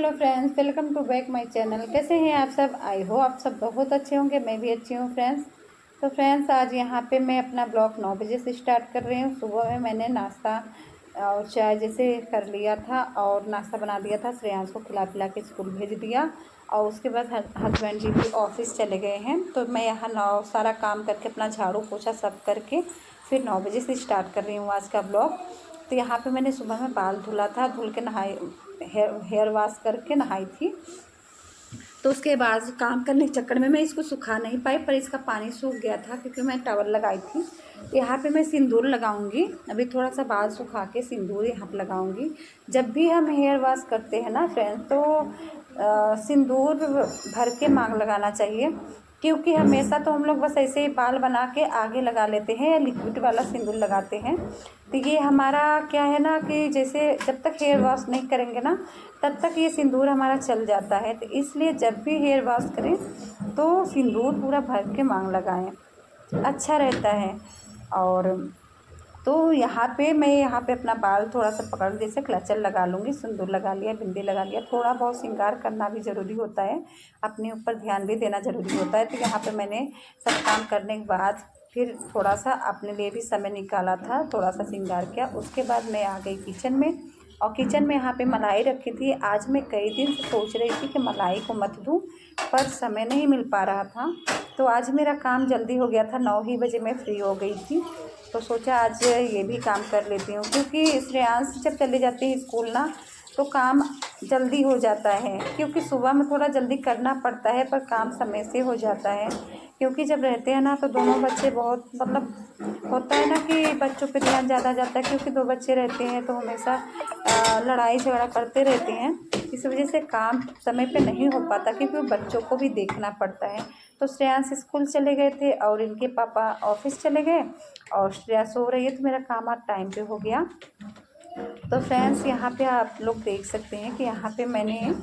Hello friends, welcome to back my channel. कैसे हैं आप सब? आई हो आप सब बहुत अच्छे होंगे। मैं भी अच्छी हूँ फ्रेंड्स। तो फ्रेंड्स, आज यहाँ पे मैं अपना ब्लॉग 9 बजे से स्टार्ट कर रही हूँ। सुबह में मैंने नाश्ता और चाय जैसे कर लिया था और नाश्ता बना दिया था। श्रेयांश को खिला पिला के स्कूल भेज दिया और उसके बाद हस्बैंड जी भी ऑफिस चले गए हैं। तो मैं यहाँ सारा काम करके अपना झाड़ू पोछा सब करके फिर 9 बजे से स्टार्ट कर रही हूँ आज का ब्लॉग। तो यहाँ पे मैंने सुबह में बाल धुला था, धुल के नहाई, हेयर वॉश करके नहाई थी। तो उसके बाद काम करने के चक्कर में मैं इसको सुखा नहीं पाई, पर इसका पानी सूख गया था क्योंकि मैं टॉवल लगाई थी। तो यहाँ पे मैं सिंदूर लगाऊंगी। अभी थोड़ा सा बाल सुखा के सिंदूर यहाँ पे लगाऊंगी। जब भी हम हेयर वॉश करते हैं ना फ्रेंड्स, तो सिंदूर भर के मांग लगाना चाहिए, क्योंकि हमेशा तो हम लोग बस ऐसे ही बाल बना के आगे लगा लेते हैं या लिक्विड वाला सिंदूर लगाते हैं। तो ये हमारा क्या है ना कि जैसे जब तक हेयर वॉश नहीं करेंगे ना तब तक ये सिंदूर हमारा चल जाता है। तो इसलिए जब भी हेयर वॉश करें तो सिंदूर पूरा भर के मांग लगाएं, अच्छा रहता है। और तो मैं यहाँ पे अपना बाल थोड़ा सा पकड़ जैसे क्लचर लगा लूँगी, सिंदूर लगा लिया, बिंदी लगा लिया। थोड़ा बहुत श्रृंगार करना भी ज़रूरी होता है, अपने ऊपर ध्यान भी देना ज़रूरी होता है। तो यहाँ पे मैंने सब काम करने के बाद फिर थोड़ा सा अपने लिए भी समय निकाला था, थोड़ा सा श्रृंगार किया। उसके बाद मैं आ गई किचन में, और किचन में यहाँ पे मलाई रखी थी। आज मैं कई दिन से सोच रही थी कि मलाई को मत दूँ, पर समय नहीं मिल पा रहा था। तो आज मेरा काम जल्दी हो गया था, 9 ही बजे मैं फ्री हो गई थी। तो सोचा आज ये भी काम कर लेती हूँ, क्योंकि श्रेयांश जब चले जाते हैं स्कूल ना तो काम जल्दी हो जाता है, क्योंकि सुबह में थोड़ा जल्दी करना पड़ता है पर काम समय से हो जाता है। क्योंकि जब रहते हैं ना तो दोनों बच्चे बहुत होता है ना कि बच्चों पे ध्यान ज़्यादा जाता है, क्योंकि 2 बच्चे रहते हैं तो हमेशा लड़ाई झगड़ा करते रहते हैं। इस वजह से काम समय पे नहीं हो पाता, क्योंकि बच्चों को भी देखना पड़ता है। तो श्रेयांश स्कूल चले गए थे और इनके पापा ऑफिस चले गए और श्रेया सो रही है, तो मेरा काम आज टाइम पे हो गया। तो फ्रेंड्स, यहाँ पे आप लोग देख सकते हैं कि यहाँ पे मैंने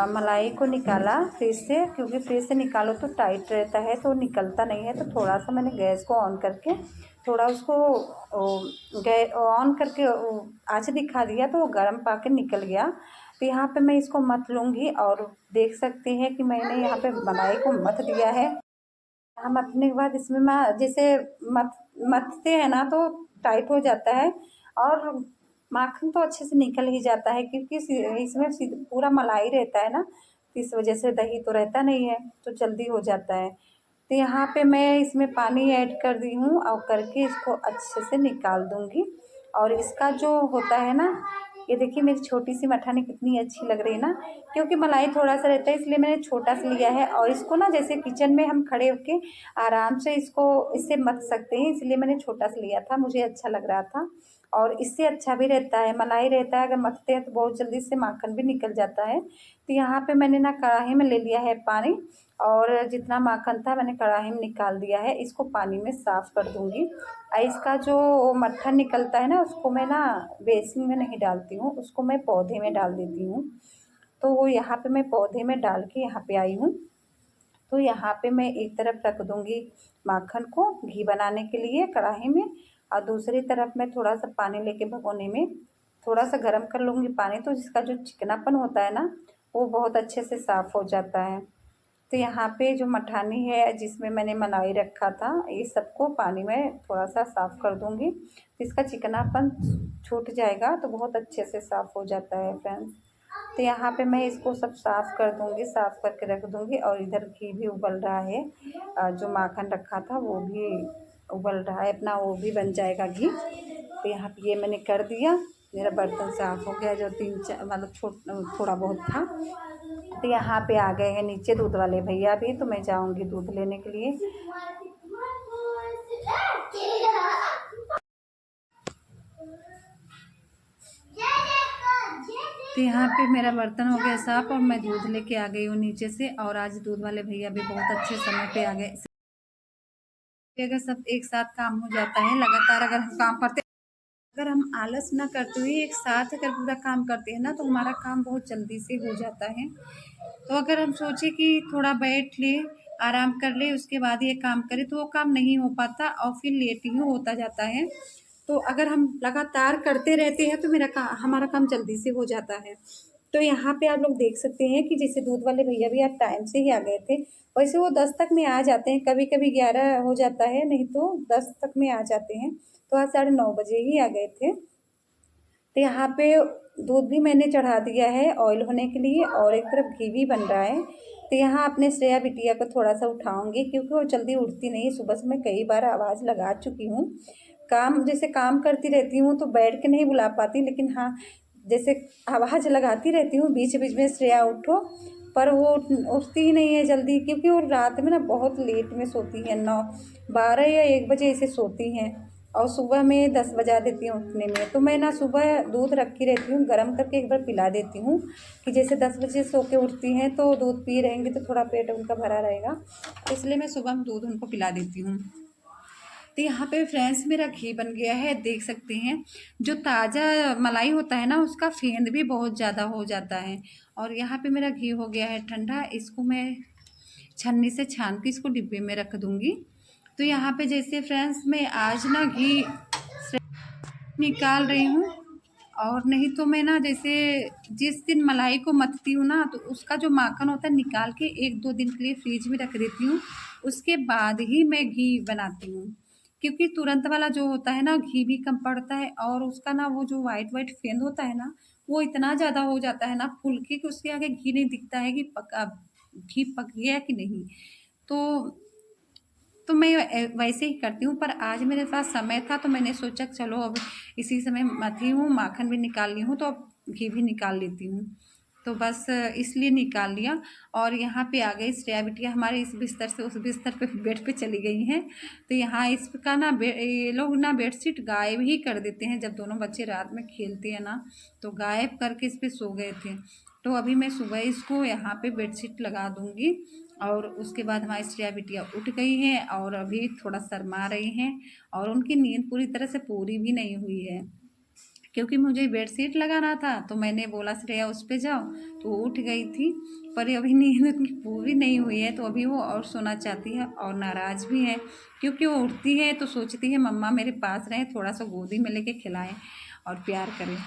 मलाई को निकाला फ्रिज से, क्योंकि फ्रिज से निकालो तो टाइट रहता है तो निकलता नहीं है। तो थोड़ा सा मैंने गैस को ऑन करके थोड़ा उसको ऑन करके आँच दिखा दिया तो वो गर्म पाके निकल गया। तो यहाँ पे मैं इसको मथ लूँगी, और देख सकते हैं कि मैंने यहाँ पे मलाई को मथ दिया है। हम मथने के बाद इसमें मैं जैसे मथते हैं ना तो टाइट हो जाता है, और माखन तो अच्छे से निकल ही जाता है, क्योंकि इसमें पूरा मलाई रहता है ना, तो इस वजह से दही तो रहता नहीं है तो जल्दी हो जाता है। तो यहाँ पे मैं इसमें पानी ऐड कर दी हूँ और करके इसको अच्छे से निकाल दूँगी। और इसका जो होता है ना, ये देखिए मेरी छोटी सी मठानी कितनी अच्छी लग रही है ना, क्योंकि मलाई थोड़ा सा रहता है इसलिए मैंने छोटा सा लिया है। और इसको ना जैसे किचन में हम खड़े होके आराम से इससे मथ सकते हैं, इसलिए मैंने छोटा सा लिया था, मुझे अच्छा लग रहा था। और इससे अच्छा भी रहता है, मलाई रहता है, अगर मथते हैं तो बहुत जल्दी से माखन भी निकल जाता है। तो यहाँ पे मैंने ना कढ़ाई में ले लिया है पानी, और जितना माखन था मैंने कढ़ाई में निकाल दिया है। इसको पानी में साफ़ कर दूँगी। इसका जो मट्ठन निकलता है ना उसको मैं ना बेसिन में नहीं डालती हूँ, उसको मैं पौधे में डाल देती हूँ। तो वो यहाँ पे मैं पौधे में डाल के यहाँ पे आई हूँ। तो यहाँ पे मैं एक तरफ रख दूँगी माखन को घी बनाने के लिए कढ़ाई में, और दूसरी तरफ मैं थोड़ा सा पानी लेके भगोने में थोड़ा सा गर्म कर लूँगी पानी, तो जिसका जो चिकनापन होता है ना वो बहुत अच्छे से साफ़ हो जाता है। तो यहाँ पे जो मठानी है जिसमें मैंने मलाई रखा था, ये सबको पानी में थोड़ा सा साफ़ कर दूँगी, तो इसका चिकनापन छूट जाएगा तो बहुत अच्छे से साफ़ हो जाता है फ्रेंड्स। तो यहाँ पे मैं इसको सब साफ़ कर दूँगी, साफ़ करके रख दूँगी। और इधर घी भी उबल रहा है, जो माखन रखा था वो भी उबल रहा है अपना, वो भी बन जाएगा घी। तो यहाँ पे ये मैंने कर दिया, मेरा बर्तन साफ़ हो गया जो 3-4 मतलब थोड़ा बहुत था। तो यहाँ पे आ गए हैं नीचे दूध वाले भैया भी, तो मैं जाऊँगी दूध लेने के लिए। तो यहाँ पे मेरा बर्तन हो गया साफ़ और मैं दूध लेके आ गई हूँ नीचे से। और आज दूध वाले भैया भी बहुत अच्छे समय पे आ गए। अगर सब एक साथ काम हो जाता है लगातार, अगर हम काम करते, अगर हम आलस ना करते हुए एक साथ अगर पूरा काम करते हैं ना तो हमारा काम बहुत जल्दी से हो जाता है। तो अगर हम सोचे कि थोड़ा बैठ ले, आराम कर ले, उसके बाद ये काम करें, तो वो काम नहीं हो पाता और फिर लेट ही होता जाता है। तो अगर हम लगातार करते रहते हैं तो हमारा काम जल्दी से हो जाता है। तो यहाँ पे आप लोग देख सकते हैं कि जैसे दूध वाले भैया भी आज टाइम से ही आ गए थे। वैसे वो 10 तक में आ जाते हैं, कभी कभी 11 हो जाता है, नहीं तो 10 तक में आ जाते हैं। तो आज 9:30 बजे ही आ गए थे। तो यहाँ पे दूध भी मैंने चढ़ा दिया है ऑयल होने के लिए, और एक तरफ घी भी बन रहा है। तो यहाँ अपने श्रेया बिटिया को थोड़ा सा उठाऊंगी, क्योंकि वो जल्दी उठती नहीं। सुबह से मैं कई बार आवाज़ लगा चुकी हूँ। काम जैसे काम करती रहती हूँ तो बैठ के नहीं बुला पाती, लेकिन हाँ, जैसे आवाज़ लगाती रहती हूँ बीच बीच में, श्रेया उठो, पर वो उठती ही नहीं है जल्दी, क्योंकि वो रात में ना बहुत लेट में सोती है, 9, 12 या 1 बजे ऐसे सोती हैं, और सुबह में 10 बजा देती हूँ उठने में। तो मैं ना सुबह दूध रखी रहती हूँ, गर्म करके एक बार पिला देती हूँ, कि जैसे 10 बजे सो के उठती हैं तो दूध पी रहेंगी तो थोड़ा पेट उनका भरा रहेगा, इसलिए मैं सुबह में दूध उनको पिला देती हूँ। तो यहाँ पे फ्रेंड्स मेरा घी बन गया है, देख सकते हैं। जो ताज़ा मलाई होता है ना, उसका फेंद भी बहुत ज़्यादा हो जाता है। और यहाँ पे मेरा घी हो गया है ठंडा, इसको मैं छन्नी से छान के इसको डिब्बे में रख दूँगी। तो यहाँ पे जैसे फ्रेंड्स मैं आज ना घी निकाल रही हूँ, और नहीं तो मैं ना जैसे जिस दिन मलाई को मथती हूँ ना, तो उसका जो माखन होता है निकाल के 1-2 दिन के लिए फ्रिज में रख देती हूँ, उसके बाद ही मैं घी बनाती हूँ। क्योंकि तुरंत वाला जो होता है ना, घी भी कम पड़ता है, और उसका ना वो जो वाइट वाइट फेंद होता है ना, वो इतना ज़्यादा हो जाता है ना फूल के, कि उसके आगे घी नहीं दिखता है कि पका घी पक गया कि नहीं। तो मैं वैसे ही करती हूँ, पर आज मेरे पास समय था तो मैंने सोचा चलो अब इसी समय मथी हूँ, माखन भी निकाल ली हूँ, तो अब घी भी निकाल लेती हूँ। तो बस इसलिए निकाल लिया। और यहाँ पे आ गई श्रेया बिटिया हमारे, इस बिस्तर से उस बिस्तर पे बेड पे चली गई हैं। तो यहाँ इसका ना ये लोग ना बेडशीट गायब ही कर देते हैं, जब दोनों बच्चे रात में खेलते हैं ना, तो गायब करके इस पर सो गए थे। तो अभी मैं सुबह इसको यहाँ पे बेडशीट लगा दूँगी, और उसके बाद हमारी श्रेया बिटिया उठ गई हैं, और अभी थोड़ा शर्मा रही हैं, और उनकी नींद पूरी तरह से पूरी भी नहीं हुई है, क्योंकि मुझे बेडशीट लगाना था। तो मैंने बोला श्रेया उस पे जाओ, तो वो उठ गई थी, पर अभी नींद उनकी पूरी नहीं हुई है। तो अभी वो और सोना चाहती है, और नाराज़ भी है, क्योंकि वो उठती है तो सोचती है मम्मा मेरे पास रहें, थोड़ा सा गोदी में लेके खिलाएं और प्यार करें।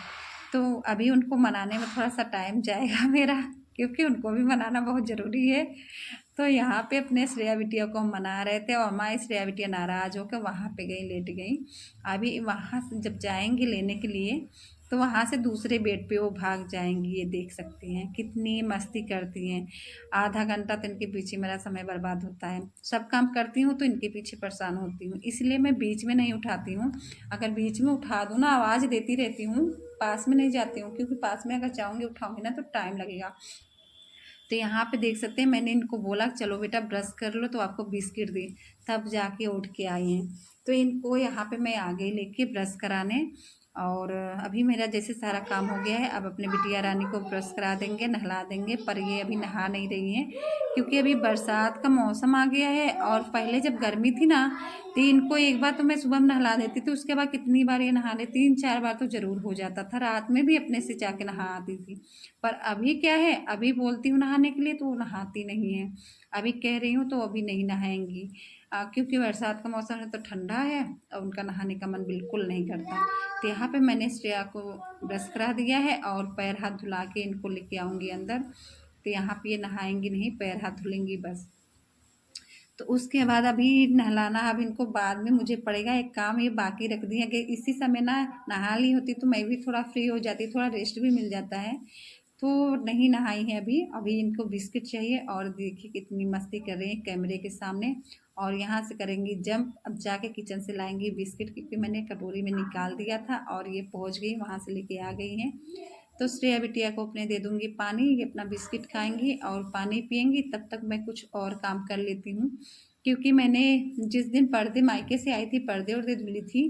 तो अभी उनको मनाने में थोड़ा सा टाइम जाएगा मेरा, क्योंकि उनको भी मनाना बहुत ज़रूरी है। तो यहाँ पे अपने श्रेया बिटिया को मना रहे थे, और हमारी श्रेया बिटिया नाराज़ होकर वहाँ पे गई, लेट गई। अभी वहाँ से जब जाएंगी लेने के लिए, तो वहाँ से दूसरे बेड पे वो भाग जाएंगी। ये देख सकती हैं कितनी मस्ती करती हैं। आधा घंटा तो इनके पीछे मेरा समय बर्बाद होता है। सब काम करती हूँ तो इनके पीछे परेशान होती हूँ, इसलिए मैं बीच में नहीं उठाती हूँ। अगर बीच में उठा दूँ ना, आवाज़ देती रहती हूँ, पास में नहीं जाती हूँ, क्योंकि पास में अगर जाऊँगी उठाऊँगी ना तो टाइम लगेगा। तो यहाँ पे देख सकते हैं, मैंने इनको बोला चलो बेटा ब्रश कर लो तो आपको बिस्किट दी, तब जाके उठ के आई हैं। तो इनको यहाँ पे मैं आ गई लेके ब्रश कराने, और अभी मेरा जैसे सारा काम हो गया है। अब अपने बिटिया रानी को ब्रश करा देंगे, नहला देंगे, पर ये अभी नहा नहीं रही हैं, क्योंकि अभी बरसात का मौसम आ गया है। और पहले जब गर्मी थी ना, तो इनको एक बार तो मैं सुबह में नहला देती थी, उसके बाद कितनी बार ये नहा ले, 3-4 बार तो ज़रूर हो जाता था। रात में भी अपने से जाके नहा आती थी। पर अभी क्या है, अभी बोलती हूँ नहाने के लिए तो वो नहाती नहीं है। अभी कह रही हूँ तो अभी नहीं नहाएंगी, क्योंकि बरसात का मौसम है तो ठंडा है, और उनका नहाने का मन बिल्कुल नहीं करता। तो यहाँ पे मैंने श्रेया को ब्रश करा दिया है, और पैर हाथ धुला के इनको लेके आऊँगी अंदर। तो यहाँ पे ये नहाएंगी नहीं, पैर हाथ धुलेंगी बस। तो उसके बाद अभी नहलाना, अब इनको बाद में मुझे पड़ेगा। एक काम ये बाकी रख दिया कि इसी समय ना नहा ली होती तो मैं भी थोड़ा फ्री हो जाती, थोड़ा रेस्ट भी मिल जाता है। तो नहीं नहाई है अभी। अभी इनको बिस्किट चाहिए, और देखिए कितनी मस्ती कर रही है कैमरे के सामने। और यहाँ से करेंगी जंप, अब जाके किचन से लाएंगी बिस्किट, क्योंकि मैंने कटोरी में निकाल दिया था, और ये पहुँच गई, वहाँ से लेके आ गई हैं। तो श्रेया बिटिया को अपने दे दूँगी पानी, ये अपना बिस्किट खाएंगी और पानी पियेंगी, तब तक मैं कुछ और काम कर लेती हूँ। क्योंकि मैंने जिस दिन पर्दे मायके से आई थी, पर्दे वर्दे धुली थी,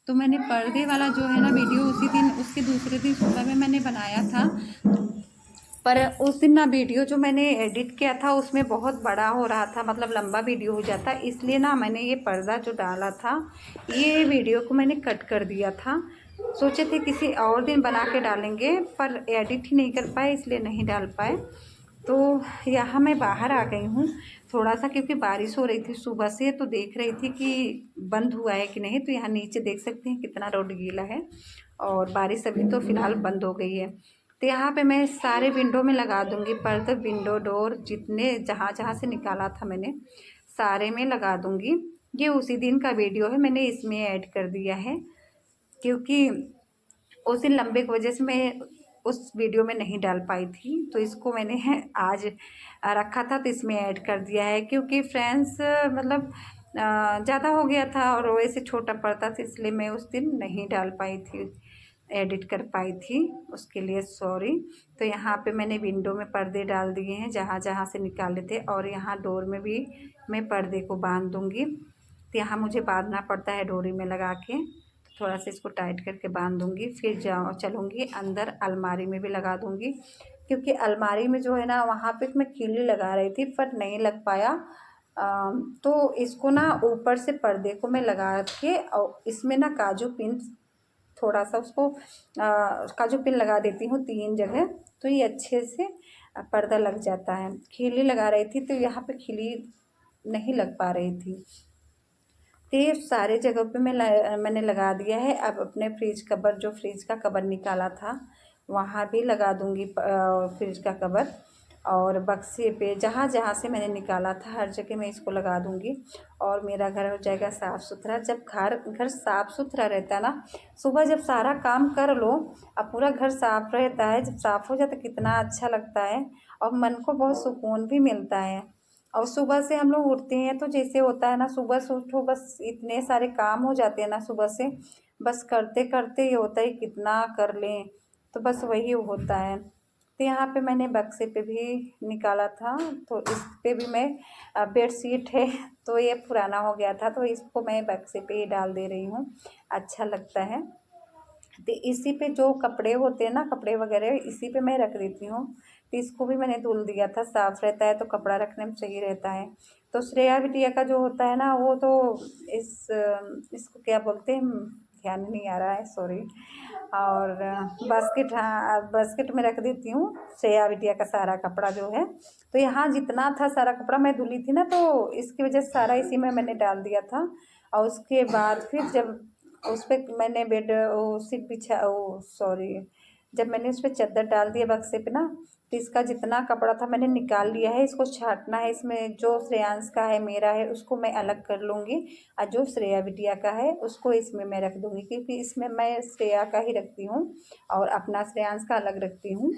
तो मैंने पर्दे वाला जो है ना वीडियो, उसी दिन उसके दूसरे दिन सुबह में मैंने बनाया था। पर उस दिन ना वीडियो जो मैंने एडिट किया था उसमें बहुत बड़ा हो रहा था, मतलब लंबा वीडियो हो जाता, इसलिए ना मैंने ये पर्दा जो डाला था, ये वीडियो को मैंने कट कर दिया था। सोचे थे किसी और दिन बना के डालेंगे, पर एडिट ही नहीं कर पाए, इसलिए नहीं डाल पाए। तो यहाँ मैं बाहर आ गई हूँ थोड़ा सा, क्योंकि बारिश हो रही थी सुबह से, तो देख रही थी कि बंद हुआ है कि नहीं। तो यहाँ नीचे देख सकते हैं कितना रोड गीला है, और बारिश अभी तो फ़िलहाल बंद हो गई है। तो यहाँ पे मैं सारे विंडो में लगा दूँगी पर्दे, विंडो डोर जितने जहाँ जहाँ से निकाला था मैंने सारे में लगा दूँगी। ये उसी दिन का वीडियो है, मैंने इसमें ऐड कर दिया है क्योंकि उस दिन लंबे की वजह से मैं उस वीडियो में नहीं डाल पाई थी, तो इसको मैंने आज रखा था तो इसमें ऐड कर दिया है क्योंकि फ्रेंड्स मतलब ज़्यादा हो गया था और वैसे छोटा पड़ता था, इसलिए मैं उस दिन नहीं डाल पाई थी, एडिट कर पाई थी, उसके लिए सॉरी। तो यहाँ पे मैंने विंडो में पर्दे डाल दिए हैं जहाँ जहाँ से निकाले थे, और यहाँ डोर में भी मैं पर्दे को बांध दूँगी। तो यहाँ मुझे बांधना पड़ता है डोरी में लगा के, थोड़ा सा इसको टाइट करके बांध दूँगी, फिर चलूँगी अंदर अलमारी में भी लगा दूँगी क्योंकि अलमारी में जो है ना वहाँ पे मैं खिल्ली लगा रही थी पर नहीं लग पाया। तो इसको ना ऊपर से पर्दे को मैं लगा के और इसमें ना काजू पिन थोड़ा सा उसको काजू पिन लगा देती हूँ 3 जगह, तो ये अच्छे से पर्दा लग जाता है। खिल्ली लगा रही थी तो यहाँ पे खिल्ली नहीं लग पा रही थी, तो ये सारे जगह पे मैंने लगा दिया है। अब अपने फ्रिज कवर, जो फ्रिज का कवर निकाला था वहाँ भी लगा दूँगी फ्रिज का कवर, और बक्से पे जहाँ जहाँ से मैंने निकाला था हर जगह मैं इसको लगा दूँगी और मेरा घर हो जाएगा साफ़ सुथरा। जब घर साफ़ सुथरा रहता है ना, सुबह जब सारा काम कर लो अब पूरा घर साफ़ रहता है, जब साफ़ हो जाता है कितना अच्छा लगता है और मन को बहुत सुकून भी मिलता है। और सुबह से हम लोग उठते हैं तो जैसे होता है ना, सुबह से उठो बस इतने सारे काम हो जाते हैं ना सुबह से, बस करते करते ये होता है कितना कर लें, तो बस वही होता है। तो यहाँ पे मैंने बक्से पे भी निकाला था, तो इस पे भी मैं बेडशीट है तो ये पुराना हो गया था तो इसको मैं बक्से पे ही डाल दे रही हूँ, अच्छा लगता है। तो इसी पे जो कपड़े होते हैं ना, कपड़े वगैरह इसी पे मैं रख देती हूँ। तो इसको भी मैंने धुल दिया था, साफ़ रहता है तो कपड़ा रखने में सही रहता है। तो श्रेया बिटिया का जो होता है ना वो तो इसको क्या बोलते हैं, ध्यान नहीं आ रहा है, सॉरी। और बास्केट, हाँ बास्केट में रख देती हूँ श्रेया बिटिया का सारा कपड़ा जो है। तो यहाँ जितना था सारा कपड़ा मैं धुली थी ना, तो इसकी वजह से सारा इसी में मैंने डाल दिया था। और उसके बाद फिर जब उस पर मैंने बेड वो सीट बिछा वो सॉरी जब मैंने उस पर चादर डाल दिया बक्से पे ना, तो इसका जितना कपड़ा था मैंने निकाल लिया है। इसको छांटना है, इसमें जो श्रेयांश का है मेरा है उसको मैं अलग कर लूँगी और जो श्रेया बिटिया का है उसको इसमें मैं रख दूँगी क्योंकि इसमें मैं श्रेया का ही रखती हूँ और अपना श्रेयांश का अलग रखती हूँ।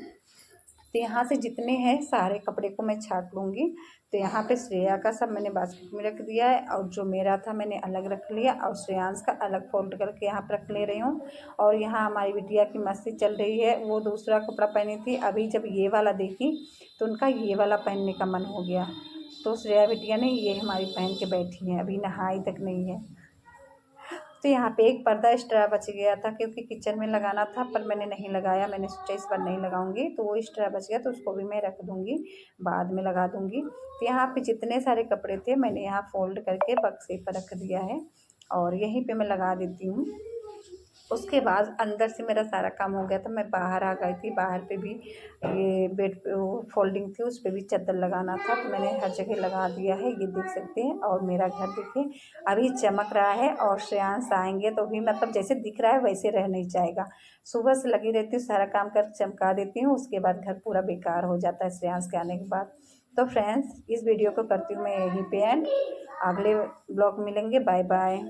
तो यहाँ से जितने हैं सारे कपड़े को मैं छांट लूँगी। तो यहाँ पे श्रेया का सब मैंने बास्केट में रख दिया है और जो मेरा था मैंने अलग रख लिया और श्रेयांश का अलग फोल्ड करके यहाँ पर रख ले रही हूँ। और यहाँ हमारी बिटिया की मस्ती चल रही है, वो दूसरा कपड़ा पहनी थी, अभी जब ये वाला देखी तो उनका ये वाला पहनने का मन हो गया, तो श्रेया बिटिया ने ये हमारी पहन के बैठी है, अभी नहाई तक नहीं है। तो यहाँ पे एक पर्दा एक्स्ट्रा बच गया था क्योंकि किचन में लगाना था पर मैंने नहीं लगाया, मैंने सोचा इस बार नहीं लगाऊंगी, तो वो एक्स्ट्रा बच गया तो उसको भी मैं रख दूंगी, बाद में लगा दूंगी। तो यहाँ पे जितने सारे कपड़े थे मैंने यहाँ फोल्ड करके बक्से पर रख दिया है और यहीं पे मैं लगा देती हूँ। उसके बाद अंदर से मेरा सारा काम हो गया था, मैं बाहर आ गई थी, बाहर पे भी ये बेड पे वो फोल्डिंग थी उस पर भी चादर लगाना था तो मैंने हर जगह लगा दिया है, ये देख सकते हैं। और मेरा घर देखिए अभी चमक रहा है और श्रेयांश आएंगे तो भी मतलब जैसे दिख रहा है वैसे रह नहीं जाएगा। सुबह से लगी रहती हूँ, सारा काम कर चमका देती हूँ, उसके बाद घर पूरा बेकार हो जाता है श्रेयांश के आने के बाद। तो फ्रेंड्स इस वीडियो को करती हूँ मैं यहीं पे एंड, अगले ब्लॉग मिलेंगे, बाय बाय।